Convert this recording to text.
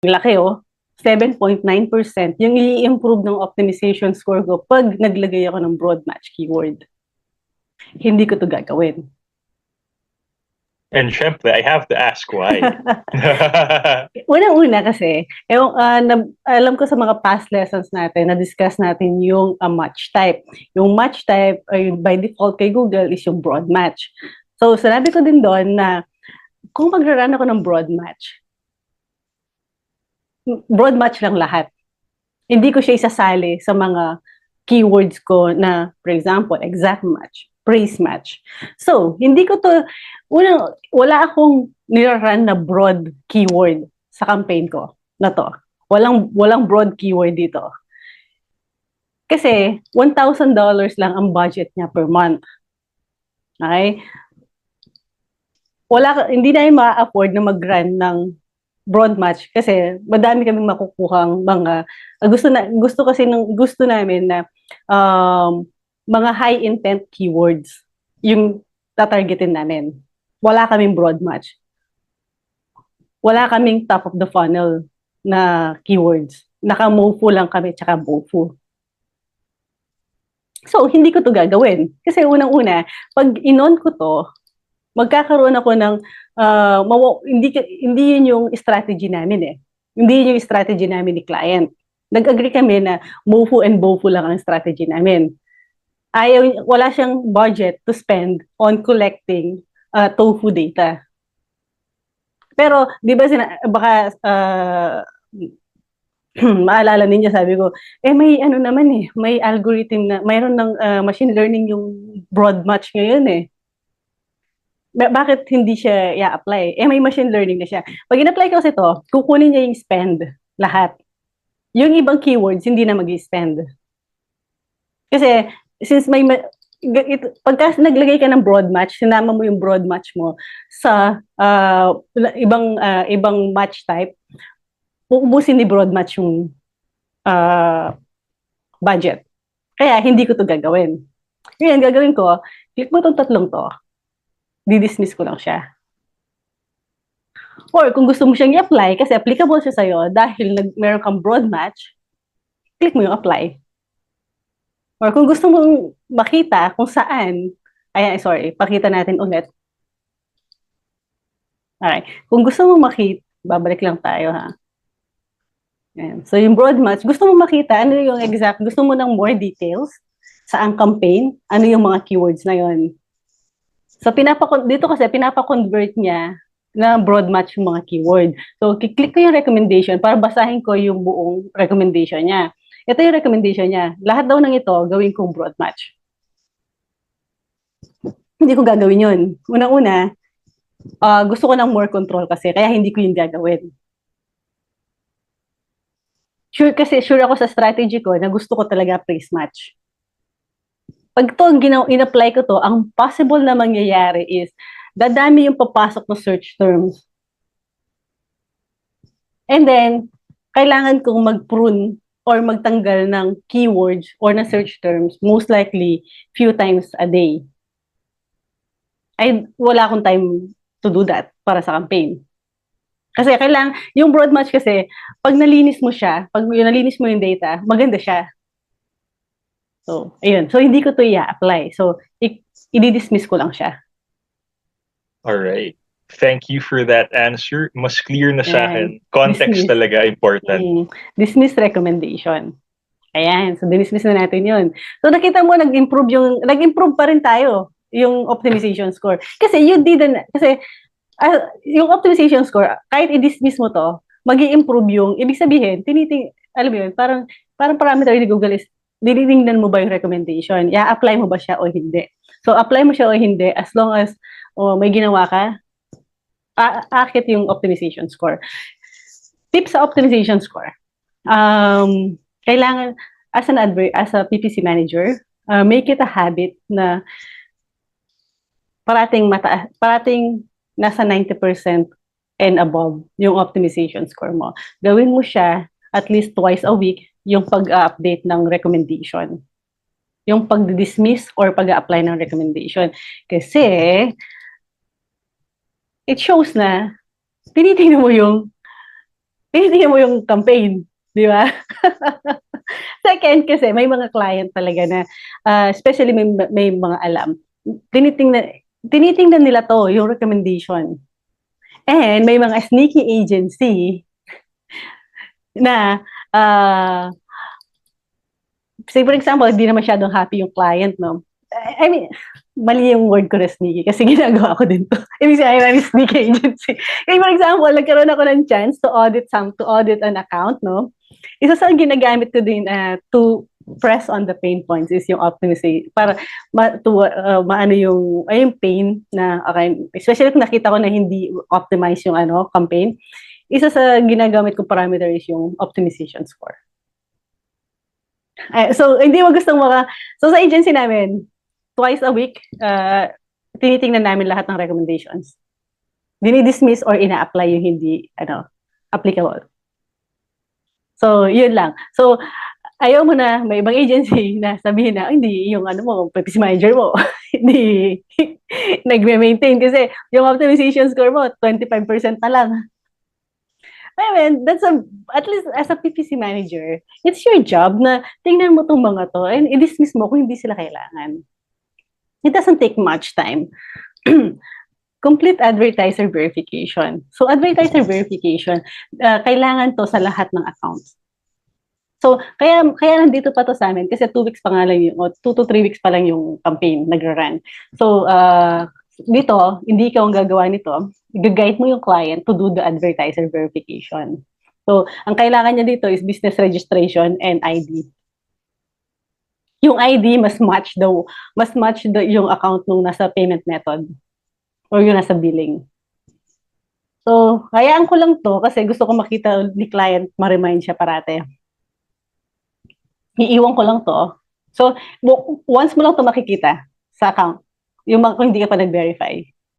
Laki oh. 7.9% yung i-improve ng optimization score ko pag naglagay ako ng broad match keyword. Hindi ko to gagawin. And syempre, I have to ask why. Unang-una kasi, alam ko sa mga past lessons natin, na-discuss natin yung match type. Yung match type, by default kay Google, is yung broad match. So, sinabi ko din doon na kung magra-run ako ng broad match lang lahat. Hindi ko siya isasali sa mga keywords ko na, for example, exact match, phrase match. So, hindi ko to, wala akong nirarun na broad keyword sa campaign ko na to. Walang broad keyword dito. Kasi, $1,000 lang ang budget niya per month. Okay? Hindi na yung ma-afford na mag-run ng broad match kasi madami kaming makukuhang mga gusto namin na mga high intent keywords yung tatargetin namin. Wala kaming broad match. Wala kaming top of the funnel na keywords. Naka-MOFU lang kami tsaka BOFU. So, hindi ko to gagawin. Kasi unang-una, pag inon ko to, magkakaroon ako ng hindi yun yung strategy namin eh. Hindi yun yung strategy namin ni client. Nag-agree kami na MOFU and BOFU lang ang strategy namin. Wala siyang budget to spend on collecting TOFU data. Pero, di ba, maalala ninyo, sabi ko, may naman eh, may algorithm na, mayroon ng machine learning yung broad match ngayon eh. Bakit hindi siya i-apply? May machine learning na siya. Pag in-apply ko kasi ito, kukunin niya yung spend, lahat. Yung ibang keywords, hindi na mag-spend. Kasi, since pagka naglagay ka ng broad match, sinama mo yung broad match mo sa ibang match type, uubusin ni broad match yung budget. Kaya, hindi ko to gagawin. Ngayon, gagawin ko, click mo itong tatlong to, di-dismiss ko lang siya. Or kung gusto mo siyang i-apply, kasi applicable siya sa'yo dahil meron kang broad match, click mo yung apply. Or kung gusto mong makita kung saan, pakita natin ulit. Alright, kung gusto mong makita, babalik lang tayo ha. Ayan. So yung broad match, gusto mong makita ano yung exact, gusto mo ng more details sa ang campaign, ano yung mga keywords na yon. So, dito kasi, pinapa-convert niya na broad match yung mga keyword. So, kiklik ko yung recommendation para basahin ko yung buong recommendation niya. Ito yung recommendation niya. Lahat daw ng ito, gawin kong broad match. Hindi ko gagawin yun. Unang-una, gusto ko ng more control kasi, kaya hindi ko yung gagawin. Sure ako sa strategy ko na gusto ko talaga phrase match. Pag to in-apply ko to, ang possible na mangyayari is dadami yung papasok na search terms. And then, kailangan kong mag-prune or magtanggal ng keywords or na search terms, most likely, few times a day. Wala akong time to do that para sa campaign. Kasi yung broad match kasi, pag nalinis mo yung data, maganda siya. So, ayun. So, hindi ko to i-apply. So, i-dismiss ko lang siya. Alright. Thank you for that answer. Mas clear na sa akin. Context talaga important. Dismiss recommendation. Ayan. So, dismiss na natin yun. So, nakita mo, nag-improve pa rin tayo yung optimization score. Kasi yung optimization score, kahit i-dismiss mo to, mag-i-improve yung, ibig sabihin, alam mo yun, parang parameter ni Google is, dinitingnan mo ba yung recommendation? I-apply mo ba siya o hindi? So, apply mo siya o hindi as long as may ginawa ka, aakit yung optimization score. Tips sa optimization score. Kailangan, as a PPC manager, make it a habit na parating nasa 90% and above yung optimization score mo. Gawin mo siya at least twice a week yung pag-update ng recommendation. Yung pag-dismiss or pag-apply ng recommendation. Kasi, it shows na tinitingnan mo yung tinitingnan mo yung campaign, di ba? Second, kasi may mga client talaga na, especially may mga alam, tinitingnan nila to, yung recommendation. And may mga sneaky agency na, say for example, hindi na masyadong happy yung client, no? I mean, mali yung word ko na sneaky kasi ginagawa ko din to. Ibig sabihin namin sneaky agency. Kaya for example, nagkaroon ako ng chance to audit an account, no? Isa sa ginagamit ko din to press on the pain points is yung optimization para maano yung pain na okay, especially kung nakita ko na hindi optimize yung campaign. Isa sa ginagamit ko parameter is yung optimization score. So hindi mo gustong so sa agency namin twice a week tinitingnan namin lahat ng recommendations. Dinidismiss or ina-apply yung hindi applicable. So, yun lang. So, ayaw mo na, may ibang agency na sabihin na, hindi, yung practice manager mo, hindi nagme-maintain kasi yung optimization score mo, 25% na lang. I mean, at least as a PPC manager, it's your job na tingnan mo tong mga to and i-dismiss mo kung hindi sila kailangan. It doesn't take much time. Complete advertiser verification. So, advertiser verification, kailangan to sa lahat ng accounts. So, kaya nandito pa to sa amin kasi 2 weeks pa nga lang 2 to 3 weeks pa lang yung campaign nagre-run. So, dito, hindi ikaw ang gagawa nito. I-guide mo yung client to do the advertiser verification. So, ang kailangan niya dito is business registration and ID. Yung ID must match yung account nung nasa payment method or yung nasa billing. So, hayaan ko lang to kasi gusto ko makita ni client, ma-remind siya parate. Iiwan ko lang to. So, once mo lang to makikita sa account, kung hindi ka pa nag-verify,